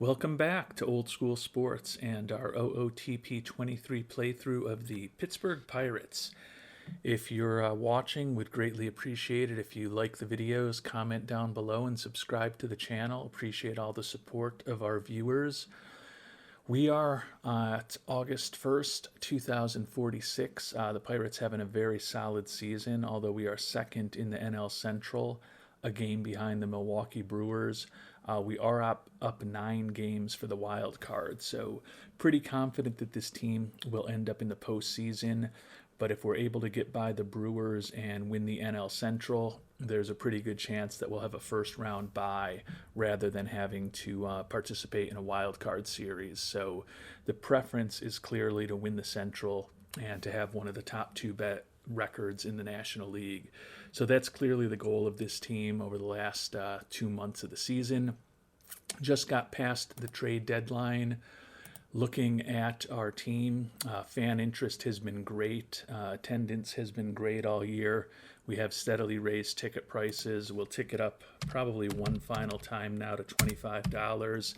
Welcome back to Old School Sports and our OOTP 23 playthrough of the Pittsburgh Pirates. If you're watching, would greatly appreciate it if you like the videos, comment down below, and subscribe to the channel. Appreciate all the support of our viewers. We are at August 1st, 2046. The Pirates having a very solid season, although we are second in the NL Central, a game behind the Milwaukee Brewers. We are up 9 games for the wild card, so pretty confident that this team will end up in the postseason. But if we're able to get by the Brewers and win the NL Central, there's a pretty good chance that we'll have a first round bye rather than having to participate in a wild card series. So the preference is clearly to win the Central and to have one of the top two records in the National League. So that's clearly the goal of this team over the last 2 months of the season. Just got past the trade deadline. Looking at our team, fan interest has been great. Attendance has been great all year. We have steadily raised ticket prices. We'll tick it up probably one final time now to $25.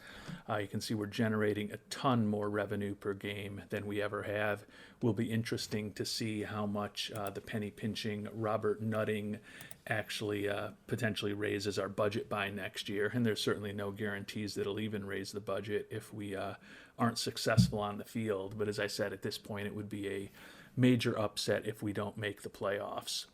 You can see we're generating a ton more revenue per game than we ever have. Will be interesting to see how much the penny pinching Robert Nutting actually potentially raises our budget by next year. And there's certainly no guarantees that it'll even raise the budget if we aren't successful on the field. But as I said, at this point, it would be a major upset if we don't make the playoffs.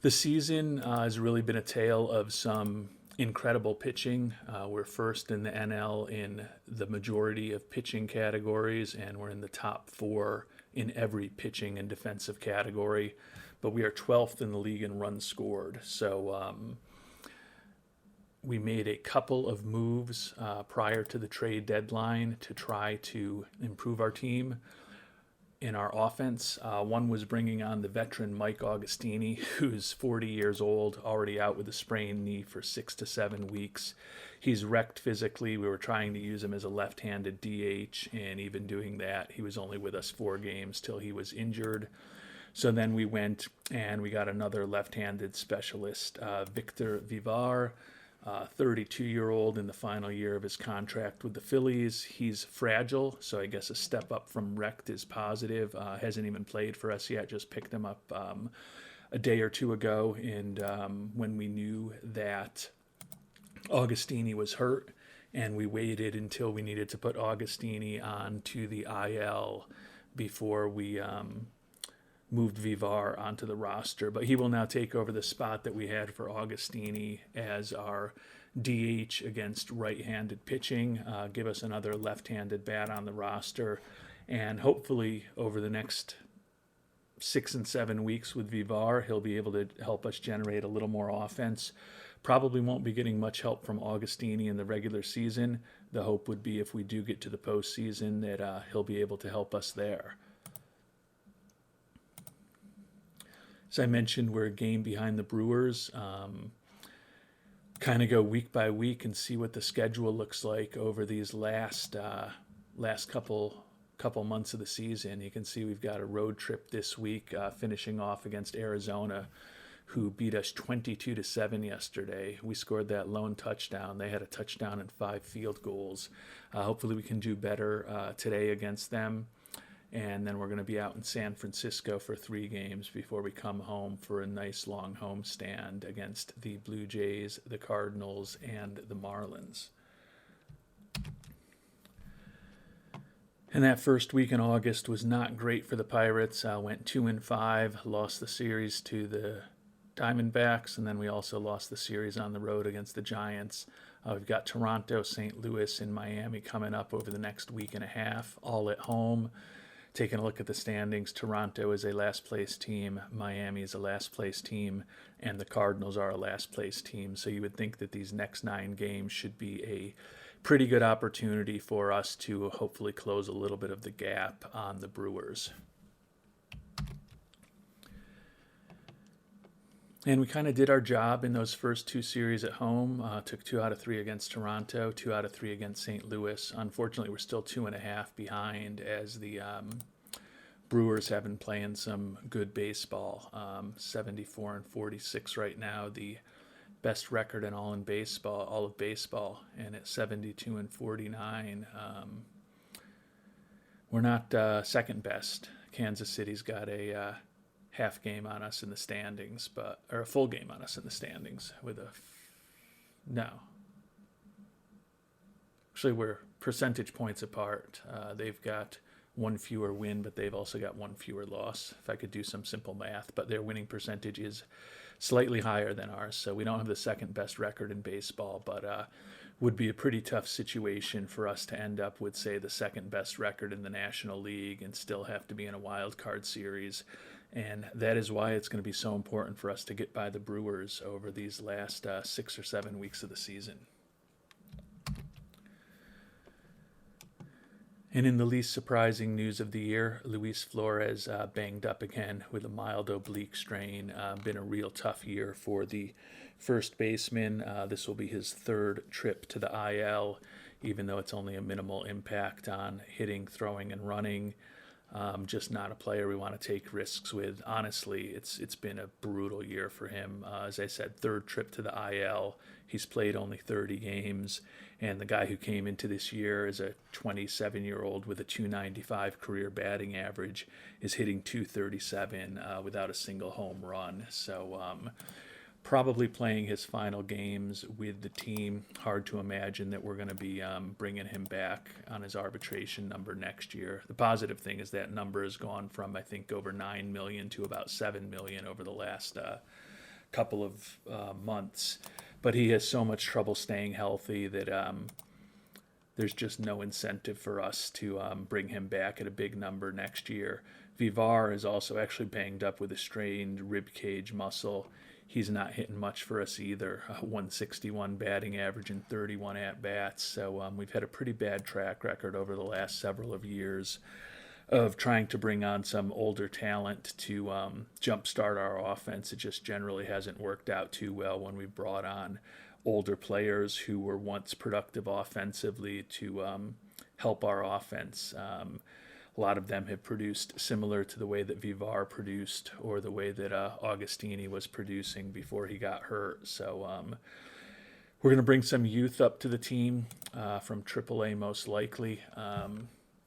The season has really been a tale of some incredible pitching. We're first in the NL in the majority of pitching categories, and we're in the top 4 in every pitching and defensive category. But we are 12th in the league in runs scored. So we made a couple of moves prior to the trade deadline to try to improve our team in our offense. One was bringing on the veteran Mike Augustini, who's 40 years old, already out with a sprained knee for 6 to 7 weeks. He's wrecked physically. We were trying to use him as a left-handed DH, and even doing that, he was only with us 4 games till he was injured. So then we went and we got another left-handed specialist, Victor Vivar, 32-year-old in the final year of his contract with the Phillies. He's fragile, so I guess a step up from wrecked is positive. Hasn't even played for us yet, just picked him up a day or two ago. And when we knew that Augustini was hurt, and we waited until we needed to put Augustini onto the IL before we moved Vivar onto the roster. But he will now take over the spot that we had for Augustini as our DH against right-handed pitching, give us another left-handed bat on the roster, and hopefully over the next 6 and 7 weeks with Vivar, he'll be able to help us generate a little more offense. Probably won't be getting much help from Augustini in the regular season. The hope would be if we do get to the postseason that he'll be able to help us there. As I mentioned, we're a game behind the Brewers. Kind of go week by week and see what the schedule looks like over these last couple months of the season. You can see we've got a road trip this week, finishing off against Arizona, who beat us 22-7 yesterday. We scored that lone touchdown. They had a touchdown and 5 field goals. Hopefully we can do better today against them. And then we're going to be out in San Francisco for 3 games before we come home for a nice long homestand against the Blue Jays, the Cardinals, and the Marlins. And that first week in August was not great for the Pirates. Went 2-5, lost the series to the Diamondbacks, and then we also lost the series on the road against the Giants. We've got Toronto, St. Louis, and Miami coming up over the next week and a half, all at home. Taking a look at the standings, Toronto is a last-place team, Miami is a last-place team, and the Cardinals are a last-place team. So you would think that these next 9 games should be a pretty good opportunity for us to hopefully close a little bit of the gap on the Brewers. And we kind of did our job in those first 2 series at home. Took 2 out of 3 against Toronto, 2 out of 3 against St. Louis. Unfortunately, we're still 2.5 behind as the Brewers have been playing some good baseball. 74-46 right now. The best record in all of baseball, and at 72-49. We're not second best. Kansas City's got a half game on us in the standings, or a full game on us in the standings with no. Actually, we're percentage points apart. They've got one fewer win, but they've also got one fewer loss, if I could do some simple math. But their winning percentage is slightly higher than ours, so we don't have the second best record in baseball, but would be a pretty tough situation for us to end up with, say, the second best record in the National League and still have to be in a wild card series. And that is why it's going to be so important for us to get by the Brewers over these last 6 or 7 weeks of the season. And in the least surprising news of the year, Luis Flores banged up again with a mild oblique strain. Been a real tough year for the first baseman. This will be his third trip to the IL, even though it's only a minimal impact on hitting, throwing, and running. Just not a player we want to take risks with. Honestly, it's been a brutal year for him. As I said, third trip to the IL. He's played only 30 games, and the guy who came into this year as a 27-year-old with a .295 career batting average is hitting .237 without a single home run. So probably playing his final games with the team. Hard to imagine that we're going to be bringing him back on his arbitration number next year. The positive thing is that number has gone from, I think, over 9 million to about 7 million over the last couple of months. But he has so much trouble staying healthy that there's just no incentive for us to bring him back at a big number next year. Vivar is also actually banged up with a strained rib cage muscle. He's not hitting much for us either. 161 batting average and 31 at-bats. So we've had a pretty bad track record over the last several of years of trying to bring on some older talent to jumpstart our offense. It just generally hasn't worked out too well when we brought on older players who were once productive offensively to help our offense. A lot of them have produced similar to the way that Vivar produced or the way that Augustini was producing before he got hurt. So we're going to bring some youth up to the team from AAA most likely.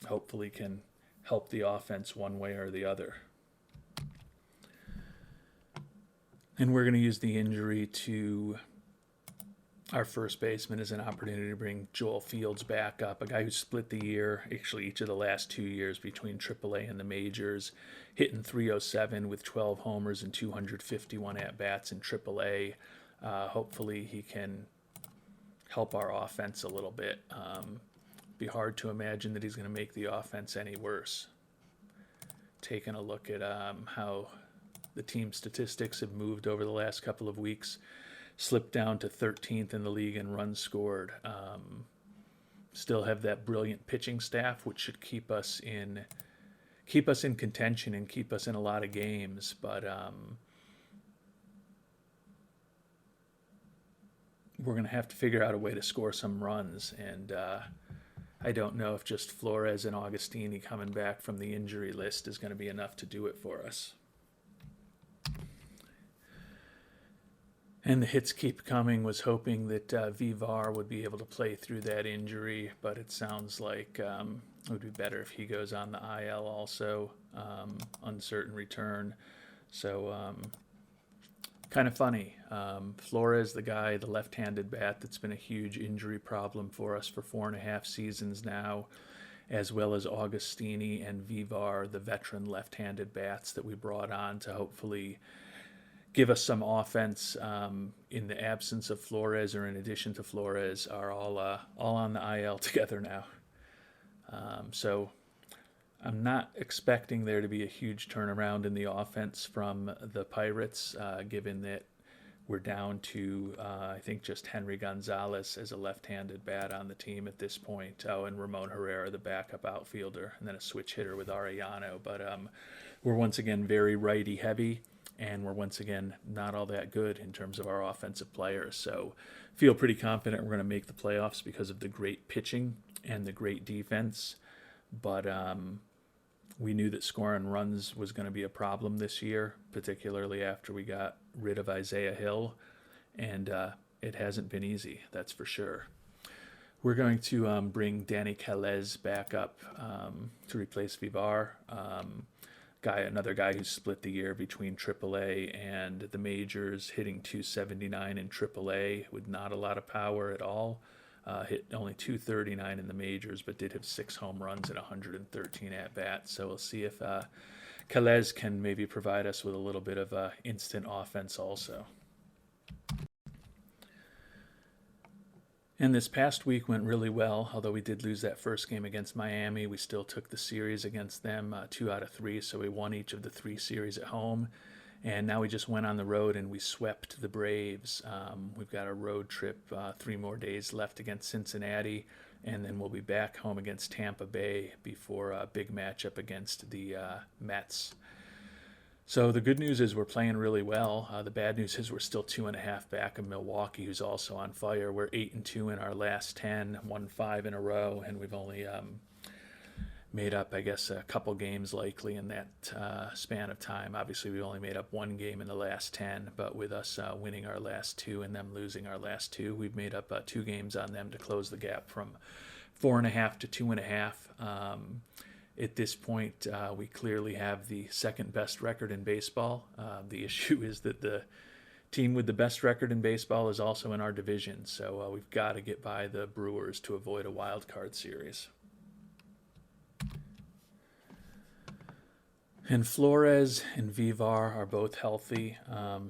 Hopefully can help the offense one way or the other. And we're going to use the injury to our first baseman as an opportunity to bring Joel Fields back up, a guy who split the year, actually each of the last 2 years between AAA and the majors, hitting .307 with 12 homers and 251 at-bats in AAA. Hopefully he can help our offense a little bit. Be hard to imagine that he's going to make the offense any worse. Taking a look at how the team statistics have moved over the last couple of weeks, slipped down to 13th in the league in runs scored. Still have that brilliant pitching staff, which should keep us in contention and keep us in a lot of games. But we're going to have to figure out a way to score some runs, and I don't know if just Flores and Augustini coming back from the injury list is going to be enough to do it for us. And the hits keep coming. Was hoping that Vivar would be able to play through that injury, but it sounds like it would be better if he goes on the IL also. Uncertain return. So kind of funny. Flores, the left-handed bat that's been a huge injury problem for us for 4.5 seasons now, as well as Augustini and Vivar, the veteran left-handed bats that we brought on to hopefully give us some offense in the absence of Flores or in addition to Flores, are all on the IL together now. So I'm not expecting there to be a huge turnaround in the offense from the Pirates, given that we're down to, I think, just Henry Gonzalez as a left-handed bat on the team at this point. Oh, and Ramon Herrera, the backup outfielder, and then a switch hitter with Arellano. But we're once again very righty-heavy, and we're once again not all that good in terms of our offensive players. So feel pretty confident we're going to make the playoffs because of the great pitching and the great defense. But we knew that scoring runs was going to be a problem this year, particularly after we got rid of Isaiah Hill. and it hasn't been easy, that's for sure. We're going to bring Danny Calez back up to replace Vivar. Another guy who split the year between AAA and the majors, hitting 279 in AAA with not a lot of power at all. Hit only 239 in the majors, but did have 6 home runs and 113 at bats. So we'll see if Calez can maybe provide us with a little bit of instant offense also. And this past week went really well. Although we did lose that first game against Miami, we still took the series against them 2 out of 3. So we won each of the 3 series at home. And now we just went on the road and we swept the Braves. We've got a road trip, 3 more days left against Cincinnati. And then we'll be back home against Tampa Bay before a big matchup against the Mets. So the good news is we're playing really well. The bad news is we're still 2.5 back of Milwaukee, who's also on fire. We're 8-2 in our last 10, won 5 in a row, and we've only made up, I guess, a couple games likely in that span of time. Obviously, we only made up 1 game in the last 10, but with us winning our last 2 and them losing our last 2, we've made up 2 games on them to close the gap from 4.5 to 2.5. At this point, we clearly have the second best record in baseball. The issue is that the team with the best record in baseball is also in our division, so we've got to get by the Brewers to avoid a wild card series. And Flores and Vivar are both healthy,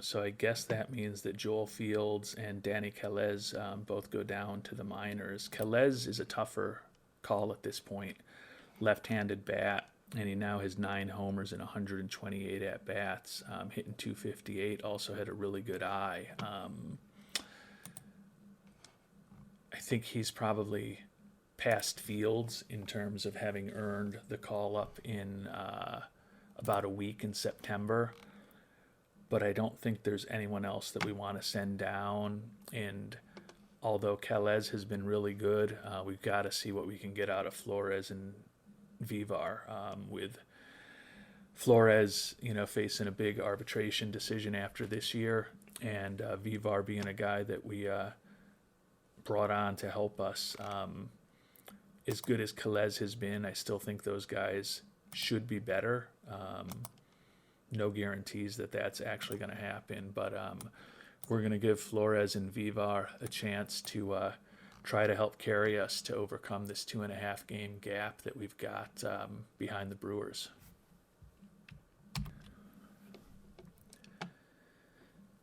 so I guess that means that Joel Fields and Danny Calez both go down to the minors. Calez is a tougher call at this point. Left-handed bat, and he now has 9 homers and 128 at-bats, hitting 258, also had a really good eye. I think he's probably past Fields in terms of having earned the call-up in about a week in September, but I don't think there's anyone else that we want to send down, and although Calez has been really good, we've got to see what we can get out of Flores and Vivar, with Flores, facing a big arbitration decision after this year, and Vivar being a guy that we brought on to help us. As good as Calez has been, I still think those guys should be better. No guarantees that that's actually going to happen, but we're going to give Flores and Vivar a chance to try to help carry us to overcome this 2.5 game gap that we've got behind the Brewers.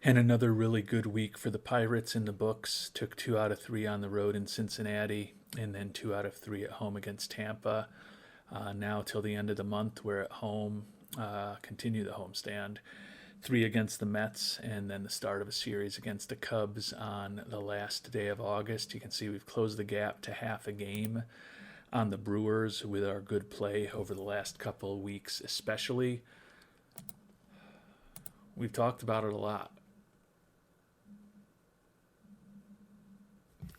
And another really good week for the Pirates in the books. Took 2 out of 3 on the road in Cincinnati, and then 2 out of 3 at home against Tampa. Now till the end of the month, we're at home, continue the homestand. 3 against the Mets, and then the start of a series against the Cubs on the last day of August. You can see we've closed the gap to half a game on the Brewers with our good play over the last couple of weeks especially. We've talked about it a lot.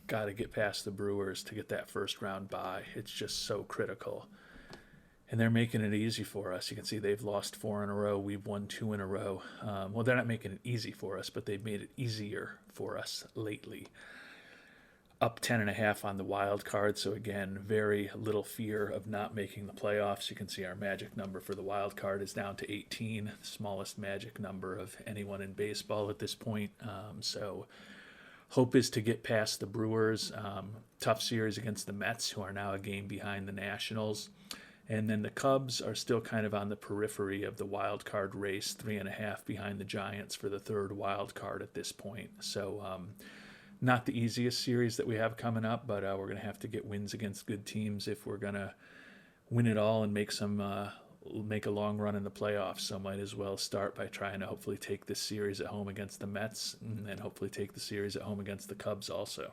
Got to get past the Brewers to get that first round bye. It's just so critical. And they're making it easy for us. You can see they've lost 4 in a row. We've won 2 in a row. Well, they're not making it easy for us, but they've made it easier for us lately. Up 10.5 on the wild card. So again, very little fear of not making the playoffs. You can see our magic number for the wild card is down to 18, the smallest magic number of anyone in baseball at this point. So hope is to get past the Brewers. Tough series against the Mets, who are now a game behind the Nationals. And then the Cubs are still kind of on the periphery of the wild card race, 3.5 behind the Giants for the 3rd wild card at this point. So not the easiest series that we have coming up, but we're going to have to get wins against good teams if we're going to win it all and make a long run in the playoffs. So might as well start by trying to hopefully take this series at home against the Mets, and then hopefully take the series at home against the Cubs also.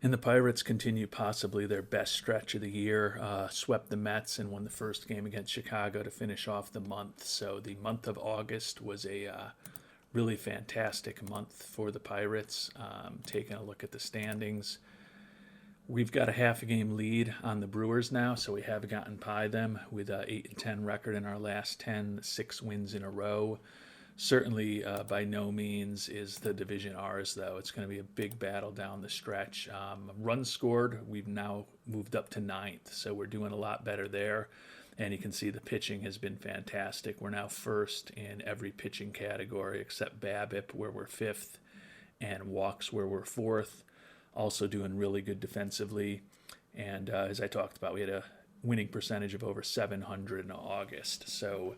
And the Pirates continue possibly their best stretch of the year. Swept the Mets and won the first game against Chicago to finish off the month. So the month of August was a really fantastic month for the Pirates. Taking a look at the standings, we've got a half a game lead on the Brewers now, so we have gotten by them with an 8-10 record in our last 10, 6 wins in a row. Certainly, by no means is the division ours, though. It's going to be a big battle down the stretch. Runs scored, we've now moved up to ninth, so we're doing a lot better there. And you can see the pitching has been fantastic. We're now first in every pitching category except BABIP, where we're fifth, and walks, where we're fourth. Also doing really good defensively. And as I talked about, we had a winning percentage of over 700 in August. So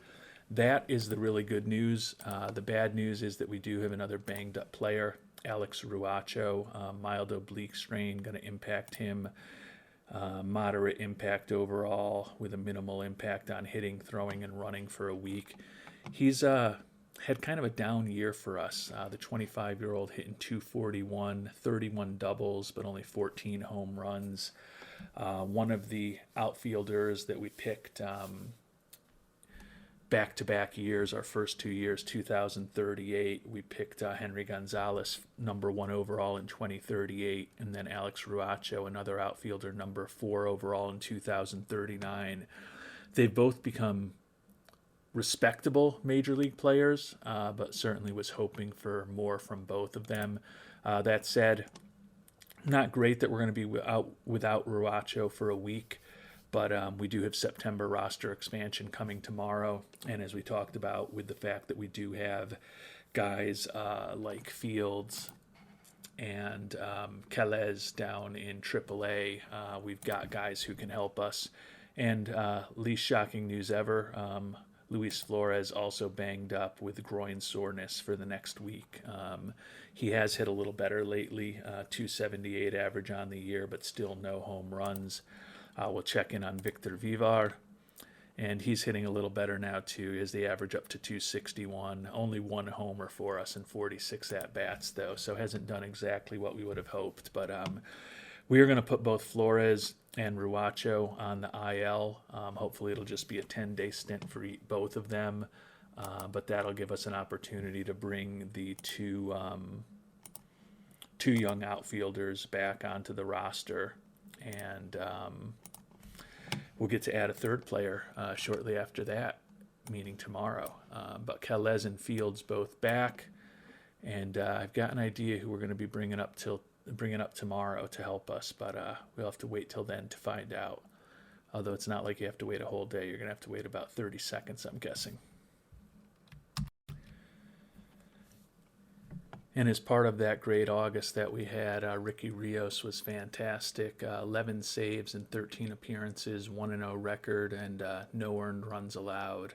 that is the really good news. The bad news is that we do have another banged up player, Alex Ruacho, mild oblique strain, going to impact him. Moderate impact overall with a minimal impact on hitting, throwing, and running for a week. He's had kind of a down year for us. The 25-year-old hitting 241, 31 doubles, but only 14 home runs. One of the outfielders that we picked back-to-back years, our first 2 years, 2038, we picked Henry Gonzalez, number 1 overall in 2038, and then Alex Ruacho, another outfielder, number 4 overall in 2039. They've both become respectable major league players, but certainly was hoping for more from both of them. That said, not great that we're going to be without Ruacho for a week. But we do have September roster expansion coming tomorrow. And as we talked about, with the fact that we do have guys like Fields and Calez down in AAA, we've got guys who can help us. And least shocking news ever, Luis Flores also banged up with groin soreness for the next week. He has hit a little better lately, 278 average on the year, but still no home runs. We'll check in on Victor Vivar, and he's hitting a little better now too, as the average up to 261. Only 1 homer for us in 46 at-bats, though, so hasn't done exactly what we would have hoped. But we are going to put both Flores and Ruacho on the IL. Hopefully it'll just be a 10-day stint for both of them, but that'll give us an opportunity to bring the two young outfielders back onto the roster. And we'll get to add a third player shortly after that, meaning tomorrow. But Calez and Fields both back, and I've got an idea who we're going to be bringing up tomorrow to help us, but we'll have to wait till then to find out. Although it's not like you have to wait a whole day. You're going to have to wait about 30 seconds, I'm guessing. And as part of that great August that we had, Ricky Rios was fantastic. 11 saves and 13 appearances, 1-0 record, and no earned runs allowed.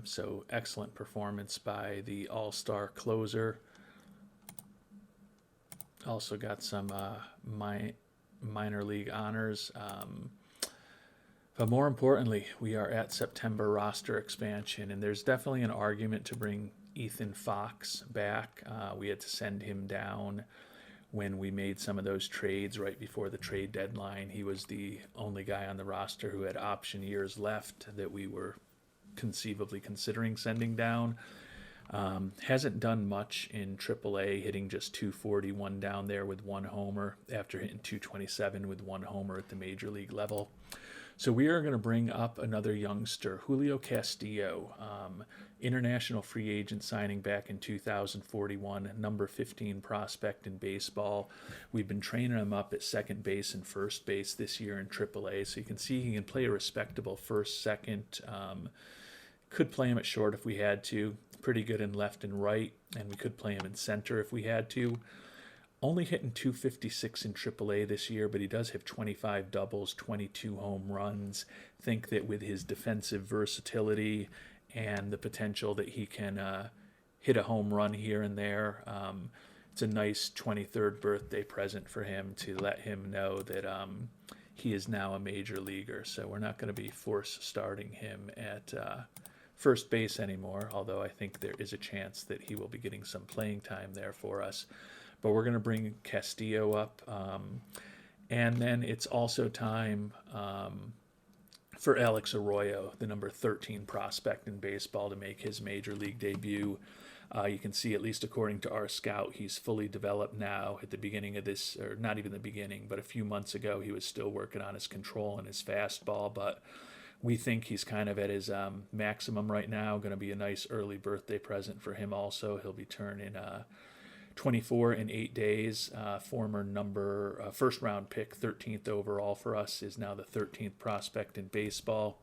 So excellent performance by the all-star closer. Also got some minor league honors. But more importantly, we are at September roster expansion, and there's definitely an argument to bring Ethan Fox back. We had to send him down when we made some of those trades right before the trade deadline. He was the only guy on the roster who had option years left that we were conceivably considering sending down. Hasn't done much in AAA, hitting just 241 down there with 1 homer after hitting 227 with 1 homer at the major league level. So we are going to bring up another youngster, Julio Castillo, international free agent signing back in 2041, number 15 prospect in baseball. We've been training him up at second base and first base this year in AAA, so you can see he can play a respectable first, second. Could play him at short if we had to. Pretty good in left and right, and we could play him in center if we had to. Only hitting 256 in AAA this year, but he does have 25 doubles, 22 home runs. Think that with his defensive versatility and the potential that he can hit a home run here and there, it's a nice 23rd birthday present for him to let him know that he is now a major leaguer. So we're not going to be force starting him at first base anymore, although I think there is a chance that he will be getting some playing time there for us. But we're going to bring Castillo up. And then it's also time for Alex Arroyo, the number 13 prospect in baseball, to make his major league debut. You can see, at least according to our scout, he's fully developed now. At the beginning of this, or not even the beginning, but a few months ago, he was still working on his control and his fastball. But We think he's kind of at his maximum right now. Going to be a nice early birthday present for him also. He'll be turning 24 in 8 days. Former first round pick, 13th overall for us, is now the 13th prospect in baseball.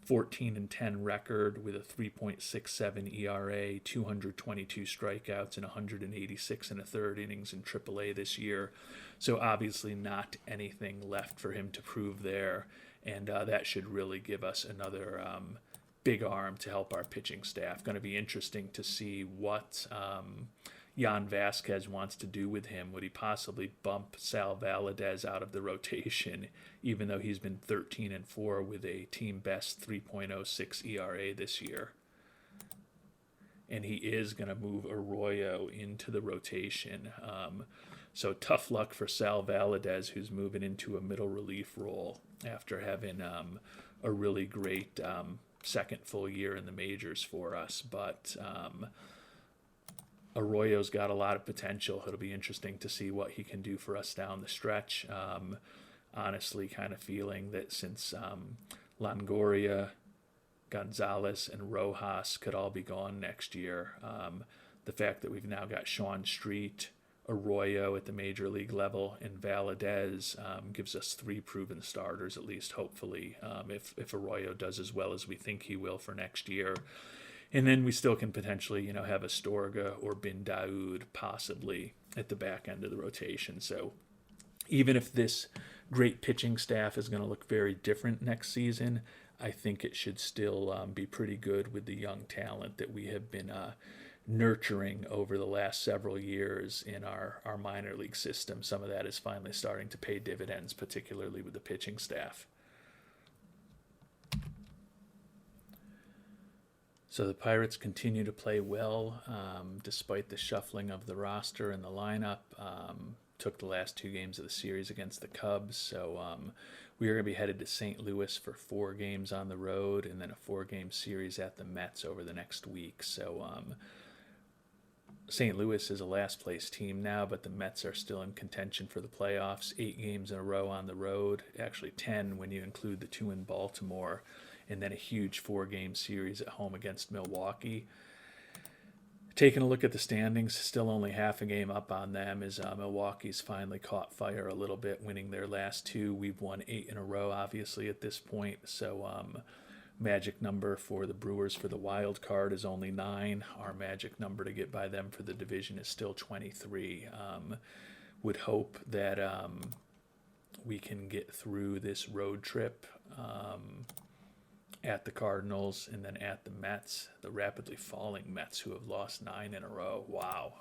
14 and 10 record with a 3.67 ERA, 222 strikeouts, and 186 and a third innings in AAA this year. So obviously not anything left for him to prove there, and that should really give us another big arm to help our pitching staff. Going to be interesting to see what Jan Vasquez wants to do with him. Would he possibly bump Sal Valadez out of the rotation, even though he's been 13 and 4 with a team best 3.06 ERA this year? And he is going to move Arroyo into the rotation. So tough luck for Sal Valadez, who's moving into a middle relief role after having a really great second full year in the majors for us. But Arroyo's got a lot of potential. It'll be interesting to see what he can do for us down the stretch. Honestly, kind of feeling that since Longoria, Gonzalez, and Rojas could all be gone next year, the fact that we've now got Sean Street, Arroyo at the major league level, and Valadez gives us 3 proven starters, at least hopefully, if Arroyo does as well as we think he will for next year. And then we still can potentially, have Astorga or Bin Daoud possibly at the back end of the rotation. So even if this great pitching staff is going to look very different next season, I think it should still be pretty good with the young talent that we have been nurturing over the last several years in our minor league system. Some of that is finally starting to pay dividends, particularly with the pitching staff. So the Pirates continue to play well despite the shuffling of the roster and the lineup. Took the last 2 games of the series against the Cubs. So we are going to be headed to St. Louis for 4 games on the road and then a 4-game series at the Mets over the next week. So St. Louis is a last place team now, but the Mets are still in contention for the playoffs. 8 games in a row on the road, actually 10 when you include the 2 in Baltimore, and then a huge 4-game series at home against Milwaukee. Taking a look at the standings, still only half a game up on them as Milwaukee's finally caught fire a little bit, winning their last 2. We've won 8 in a row, obviously, at this point. So magic number for the Brewers for the wild card is only 9. Our magic number to get by them for the division is still 23. Would hope that we can get through this road trip at the Cardinals and then at the Mets, the rapidly falling Mets who have lost 9 in a row. Wow.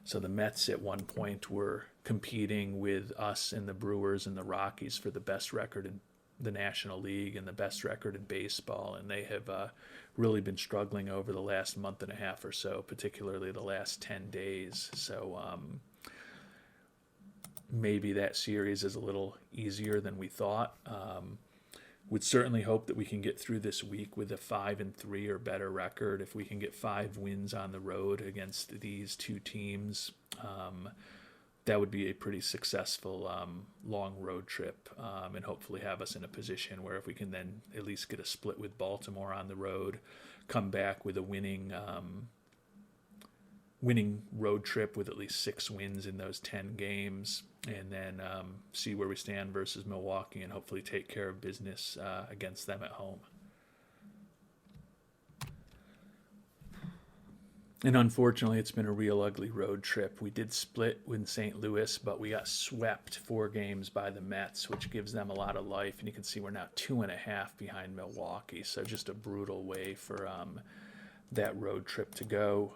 So the Mets at one point were competing with us and the Brewers and the Rockies for the best record in the National League and the best record in baseball, and they have really been struggling over the last month and a half or so, particularly the last 10 days. So maybe that series is a little easier than we thought. Would certainly hope that we can get through this week with a 5-3 or better record. If we can get 5 wins on the road against these 2 teams, that would be a pretty successful long road trip, and hopefully have us in a position where if we can then at least get a split with Baltimore on the road, come back with a winning road trip with at least 6 wins in those 10 games, and then see where we stand versus Milwaukee and hopefully take care of business against them at home. And unfortunately, it's been a real ugly road trip. We did split with St. Louis, but we got swept 4 games by the Mets, which gives them a lot of life. And you can see we're now 2.5 behind Milwaukee. So just a brutal way for that road trip to go.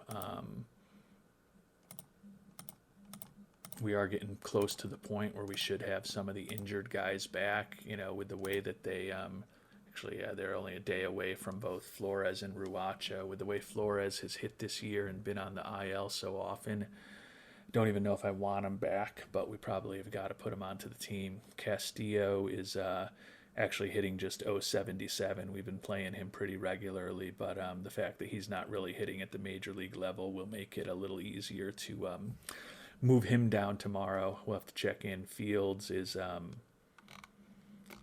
We are getting close to the point where we should have some of the injured guys back, with the way that they they're only a day away from both Flores and Ruacha. With the way Flores has hit this year and been on the IL so often, don't even know if I want him back, but we probably have got to put him onto the team. Castillo is actually hitting just .077. We've been playing him pretty regularly, but the fact that he's not really hitting at the major league level will make it a little easier to move him down tomorrow. We'll have to check in. Fields is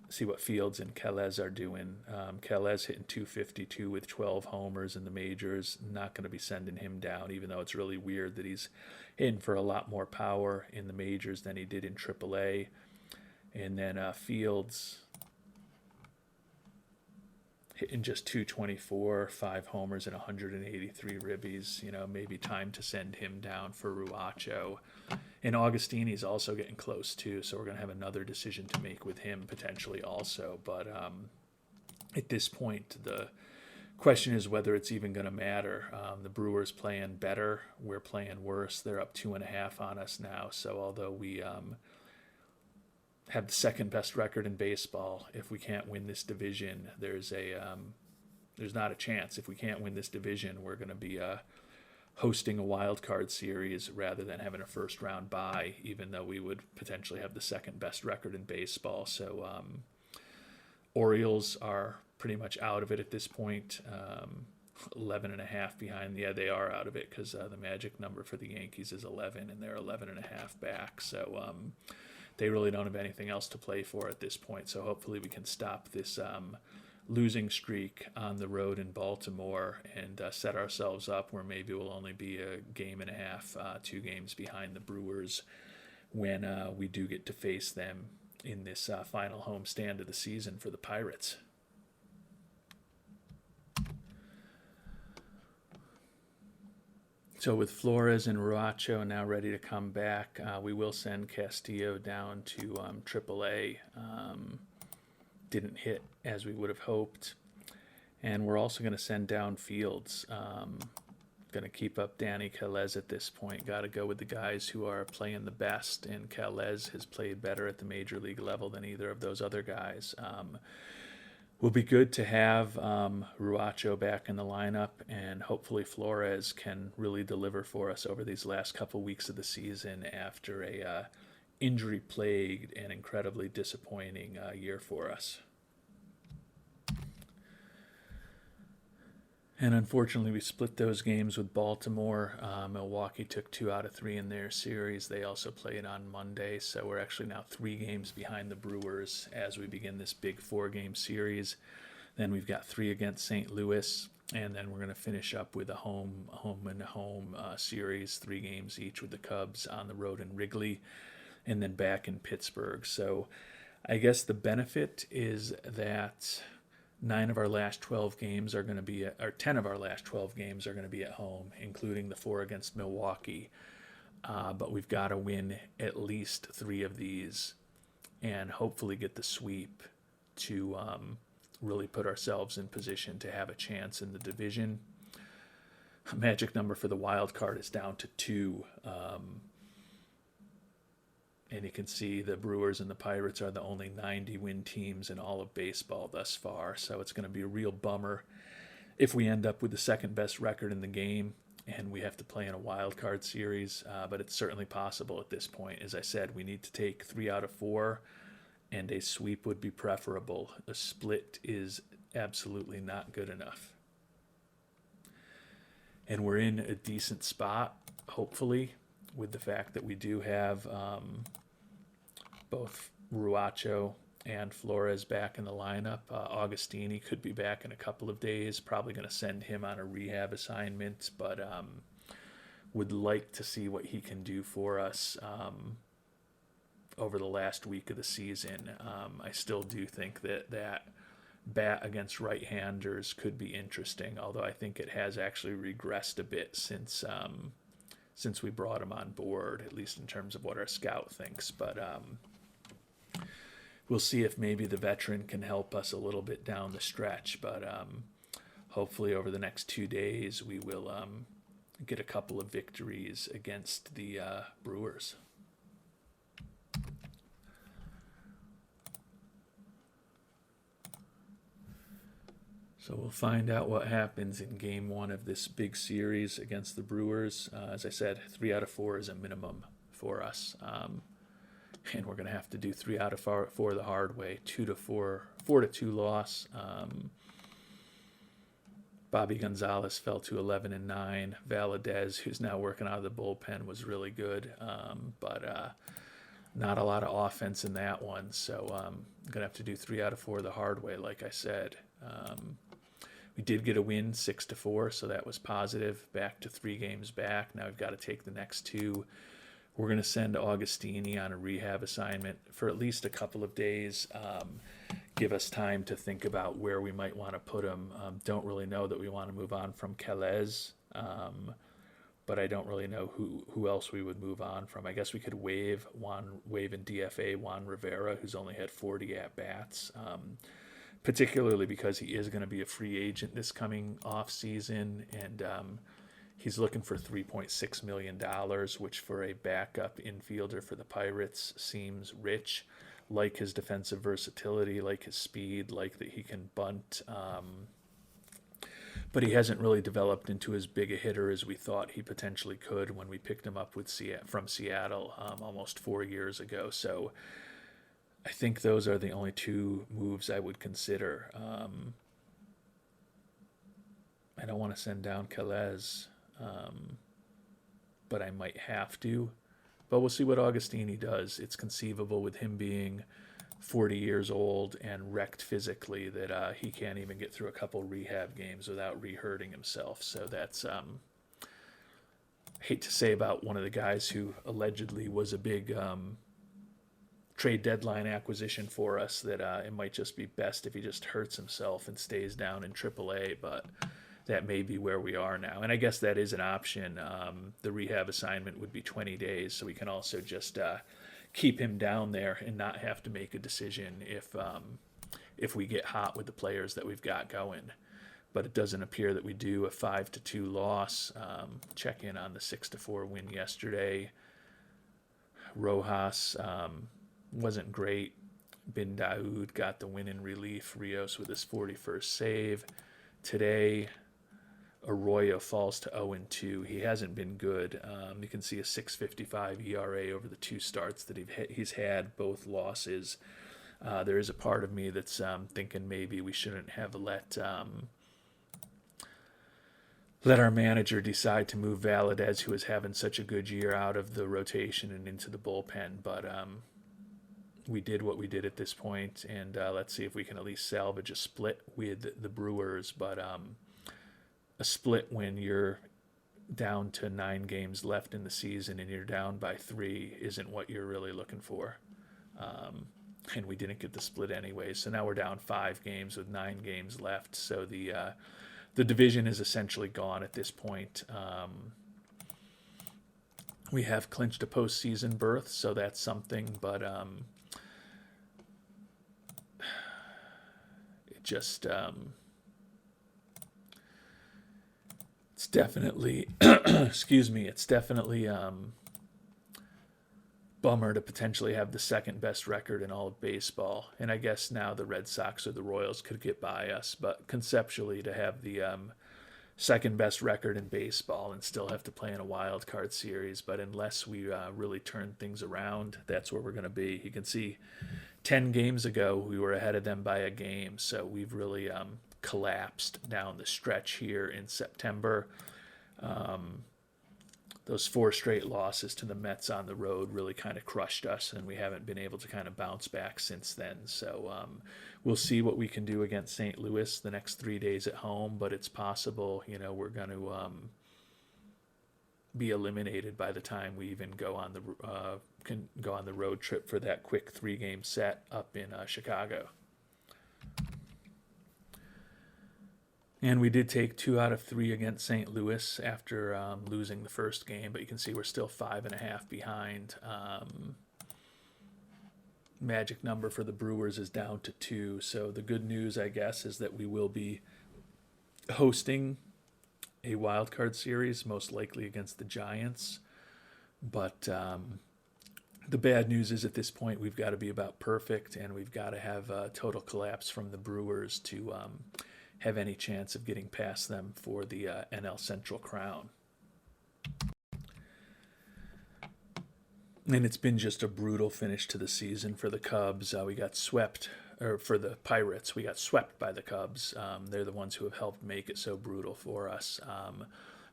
see what Fields and Calez are doing. Calez hitting 252 with 12 homers in the majors. Not going to be sending him down, even though it's really weird that he's hitting for a lot more power in the majors than he did in AAA. And then Fields hitting just 224, 5 homers and 183 ribbies. Maybe time to send him down for Ruacho. And Augustini's also getting close too, so we're going to have another decision to make with him potentially also. But at this point, the question is whether it's even going to matter. The Brewers playing better, we're playing worse. They're up 2.5 on us now. So although we have the second best record in baseball, if we can't win this division, there's not a chance. If we can't win this division, we're going to be hosting a wild card series rather than having a first round bye, even though we would potentially have the second best record in baseball. So Orioles are pretty much out of it at this point. 11.5 behind. Yeah, they are out of it because the magic number for the Yankees is 11, and they're 11.5 back. So they really don't have anything else to play for at this point. So hopefully we can stop this losing streak on the road in Baltimore and set ourselves up where maybe we'll only be a game and a half, 2 games behind the Brewers when we do get to face them in this final homestand of the season for the Pirates. So with Flores and Ruacho now ready to come back, we will send Castillo down to AAA. Didn't hit as we would have hoped. And we're also going to send down Fields. Going to keep up Danny Calez at this point. Got to go with the guys who are playing the best, and Calez has played better at the major league level than either of those other guys. Will be good to have Ruacho back in the lineup, and hopefully Flores can really deliver for us over these last couple weeks of the season after a injury-plagued and incredibly disappointing year for us. And unfortunately, we split those games with Baltimore. Milwaukee took 2 out of 3 in their series. They also played on Monday, so we're actually now 3 games behind the Brewers as we begin this big 4-game series. Then we've got 3 against St. Louis, and then we're going to finish up with a home series, 3 games each with the Cubs on the road in Wrigley, and then back in Pittsburgh. So I guess the benefit is that 9 of our last 12 games are going to be, or 10 of our last 12 games are going to be at home, including the 4 against Milwaukee. But we've got to win at least 3 of these and hopefully get the sweep to really put ourselves in position to have a chance in the division. Magic number for the wild card is down to 2. And you can see the Brewers and the Pirates are the only 90-win teams in all of baseball thus far. So it's going to be a real bummer if we end up with the second best record in the game and we have to play in a wild card series. But it's certainly possible at this point. As I said, we need to take 3 out of 4, and a sweep would be preferable. A split is absolutely not good enough. And we're in a decent spot, hopefully, with the fact that we do have both Ruacho and Flores back in the lineup. Augustini could be back in a couple of days. Probably going to send him on a rehab assignment, but would like to see what he can do for us over the last week of the season. I still do think that bat against right-handers could be interesting, although I think it has actually regressed a bit since we brought him on board, at least in terms of what our scout thinks. But we'll see if maybe the veteran can help us a little bit down the stretch. But hopefully over the next 2 days, we will get a couple of victories against the Brewers. So we'll find out what happens in Game 1 of this big series against the Brewers. As I said, 3 out of 4 is a minimum for us. And we're going to have to do 3 out of 4 the hard way. 4-2 loss. Bobby Gonzalez fell to 11-9. Valadez, who's now working out of the bullpen, was really good. But not a lot of offense in that one. So I'm going to have to do 3 out of 4 the hard way, like I said. We did get a win 6-4, so that was positive. Back to 3 games back. Now we've got to take the next 2. We're going to send Augustini on a rehab assignment for at least a couple of days. Give us time to think about where we might want to put him. Don't really know that we want to move on from Calais, but I don't really know who else we would move on from. I guess we could waive in DFA Juan Rivera, who's only had 40 at bats. Particularly because he is going to be a free agent this coming off season, and he's looking for $3.6 million, which for a backup infielder for the Pirates seems rich. Like his defensive versatility, like his speed, like that he can bunt. But he hasn't really developed into as big a hitter as we thought he potentially could when we picked him up from Seattle almost 4 years ago. So I think those are the only 2 moves I would consider. I don't want to send down Calais, but I might have to. But we'll see what Augustini does. It's conceivable with him being 40 years old and wrecked physically that he can't even get through a couple rehab games without re-hurting himself. So that's, hate to say about one of the guys who allegedly was a big trade deadline acquisition for us, that it might just be best if he just hurts himself and stays down in AAA, but that may be where we are now. And I guess that is an option. The rehab assignment would be 20 days, so we can also just keep him down there and not have to make a decision if we get hot with the players that we've got going. But it doesn't appear that we do. A 5-2 loss. Check in on the 6-4 win yesterday. Rojas wasn't great. Bin Daoud got the win in relief. Rios with his 41st save. Today, Arroyo falls to 0-2. He hasn't been good. You can see a 6.55 ERA over the 2 starts that he's had, both losses. There is a part of me that's thinking maybe we shouldn't have let our manager decide to move Valadez, who is having such a good year, out of the rotation and into the bullpen. But we did what we did at this point, and let's see if we can at least salvage a split with the Brewers. But a split when you're down to 9 games left in the season and you're down by 3 isn't what you're really looking for. And we didn't get the split anyway, so now we're down 5 games with 9 games left. So the division is essentially gone at this point. We have clinched a postseason berth, so that's something, but it just it's definitely excuse me, it's definitely bummer to potentially have the second best record in all of baseball. And I guess now the Red Sox or the Royals could get by us, but conceptually to have the second best record in baseball and still have to play in a wild card series. But unless we really turn things around, that's where we're going to be. You can see 10 games ago we were ahead of them by a game, so we've really collapsed down the stretch here in September. Those 4 straight losses to the Mets on the road really kind of crushed us, and we haven't been able to kind of bounce back since then. So we'll see what we can do against St. Louis the next 3 days at home, but it's possible, we're going to be eliminated by the time we even go on the road trip for that quick 3-game set up in Chicago. And we did take 2 out of 3 against St. Louis after losing the first game, but you can see we're still 5.5 behind. Magic number for the Brewers is down to 2. So the good news, I guess, is that we will be hosting a wild card series, most likely against the Giants. But the bad news is at this point we've got to be about perfect, and we've got to have a total collapse from the Brewers to have any chance of getting past them for the NL Central crown. And it's been just a brutal finish to the season for the Cubs. We got swept, or for the Pirates, we got swept by the Cubs. They're the ones who have helped make it so brutal for us.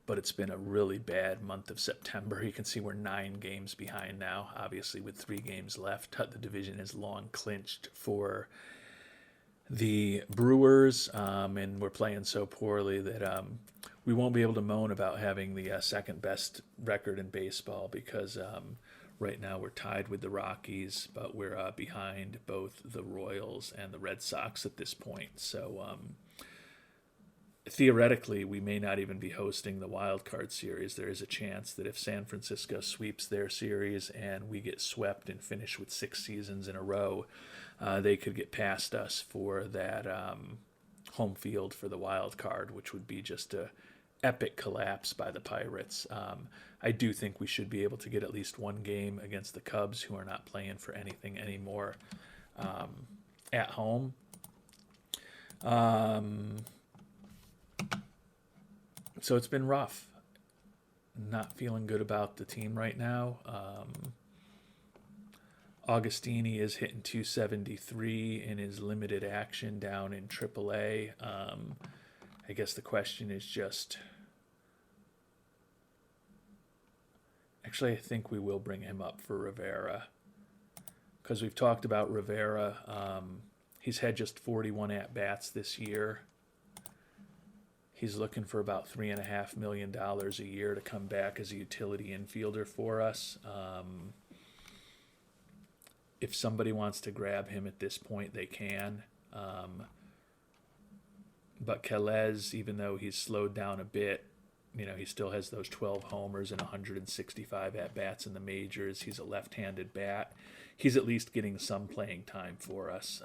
but it's been a really bad month of September. You can see we're 9 games behind now, obviously with 3 games left. The division is long clinched for the Brewers, and we're playing so poorly that we won't be able to moan about having the second best record in baseball because right now we're tied with the Rockies, but we're behind both the Royals and the Red Sox at this point. So theoretically, we may not even be hosting the wild card series. There is a chance that if San Francisco sweeps their series and we get swept and finish with 6 seasons in a row, they could get past us for that home field for the wild card, which would be just a epic collapse by the Pirates. I do think we should be able to get at least one game against the Cubs, who are not playing for anything anymore, at home. So it's been rough. Not feeling good about the team right now. Augustini is hitting 273 in his limited action down in AAA. I guess the question is just... Actually, I think we will bring him up for Rivera. Because we've talked about Rivera. He's had just 41 at-bats this year. He's looking for about $3.5 million a year to come back as a utility infielder for us. If somebody wants to grab him at this point, they can. But Calez, even though he's slowed down a bit, he still has those 12 homers and 165 at-bats in the majors. He's a left-handed bat. He's at least getting some playing time for us.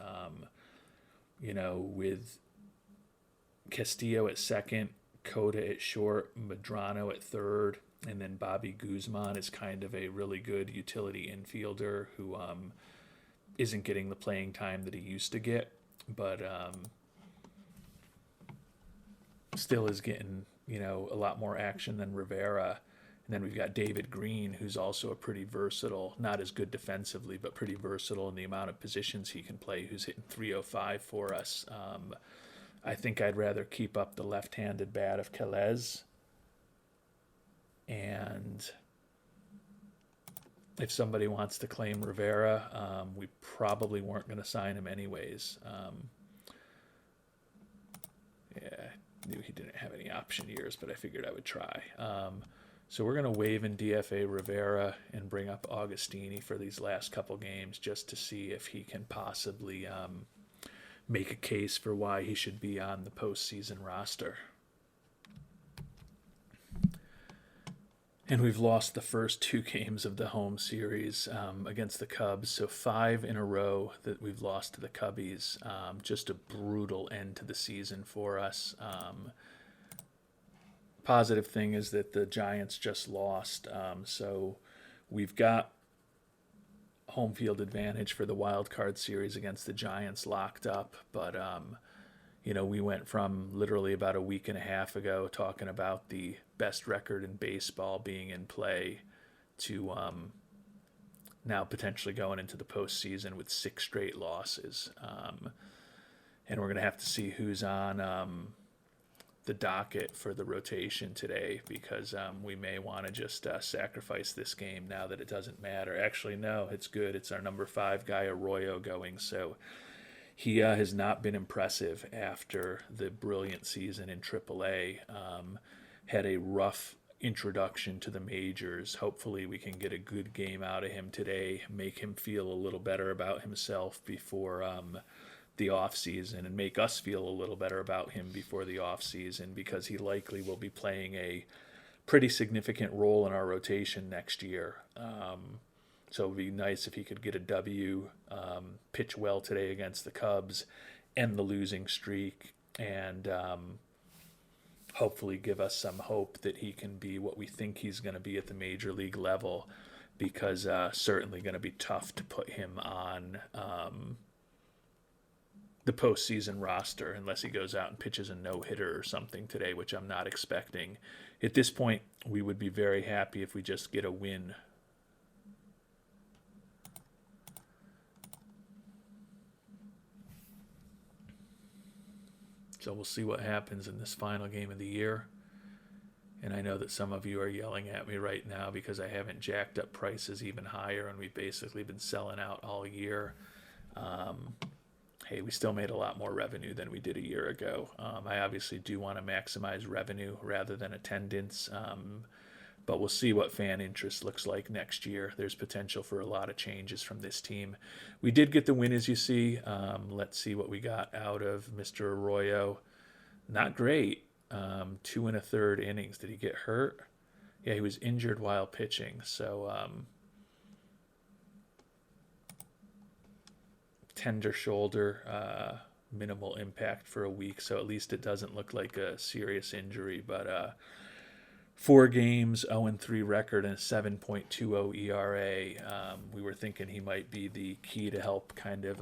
With Castillo at second, Cota at short, Medrano at third, and then Bobby Guzman is kind of a really good utility infielder who isn't getting the playing time that he used to get, but still is getting, a lot more action than Rivera. And then we've got David Green, who's also a pretty versatile, not as good defensively, but pretty versatile in the amount of positions he can play, who's hitting 305 for us. I think I'd rather keep up the left-handed bat of Calez. And if somebody wants to claim Rivera, we probably weren't going to sign him anyways. I knew he didn't have any option years, but I figured I would try. So we're going to waive in DFA Rivera and bring up Augustini for these last couple games just to see if he can possibly make a case for why he should be on the postseason roster. And we've lost the first 2 games of the home series against the Cubs. So 5 in a row that we've lost to the Cubbies. Just a brutal end to the season for us. Positive thing is that the Giants just lost. So we've got home field advantage for the wild card series against the Giants locked up. But, we went from literally about a week and a half ago talking about the best record in baseball being in play to now potentially going into the postseason with 6 straight losses. And we're going to have to see who's on the docket for the rotation today because we may want to just sacrifice this game now that it doesn't matter. Actually, no, it's good. It's our number 5 guy, Arroyo, going. So he has not been impressive after the brilliant season in AAA. Had a rough introduction to the majors. Hopefully we can get a good game out of him today, make him feel a little better about himself before the offseason, and make us feel a little better about him before the offseason because he likely will be playing a pretty significant role in our rotation next year. So it would be nice if he could get a W, pitch well today against the Cubs, end the losing streak, and hopefully give us some hope that he can be what we think he's going to be at the major league level, because certainly going to be tough to put him on the postseason roster unless he goes out and pitches a no-hitter or something today, which I'm not expecting. At this point, we would be very happy if we just get a win. So we'll see what happens in this final game of the year. And I know that some of you are yelling at me right now because I haven't jacked up prices even higher, and we've basically been selling out all year. Hey, we still made a lot more revenue than we did a year ago. I obviously do want to maximize revenue rather than attendance, but we'll see what fan interest looks like next year. There's potential for a lot of changes from this team. We did get the win, as you see. Let's see what we got out of Mr. Arroyo. Not great. 2 1/3 innings. Did he get hurt? Yeah, he was injured while pitching. So tender shoulder, minimal impact for a week. So at least it doesn't look like a serious injury. But 4 games, 0-3 record, and a 7.20 ERA. We were thinking he might be the key to help kind of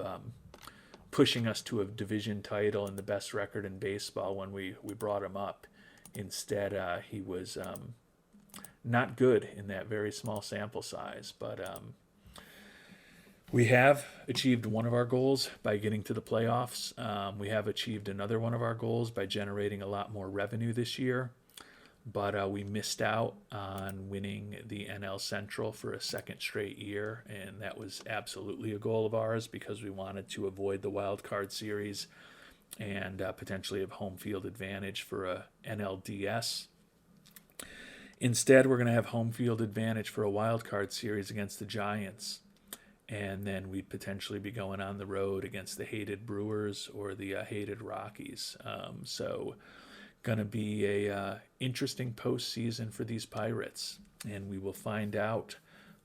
pushing us to a division title and the best record in baseball when we brought him up. Instead, he was not good in that very small sample size. But we have achieved one of our goals by getting to the playoffs. We have achieved another one of our goals by generating a lot more revenue this year. But we missed out on winning the NL Central for a second straight year, and that was absolutely a goal of ours because we wanted to avoid the wild card series and potentially have home field advantage for a NLDS. Instead, we're going to have home field advantage for a wild card series against the Giants, and then we'd potentially be going on the road against the hated Brewers or the hated Rockies. So going to be a interesting postseason for these Pirates, and we will find out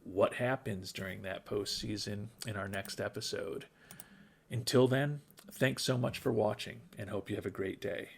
what happens during that postseason in our next episode. Until then, thanks so much for watching, and hope you have a great day.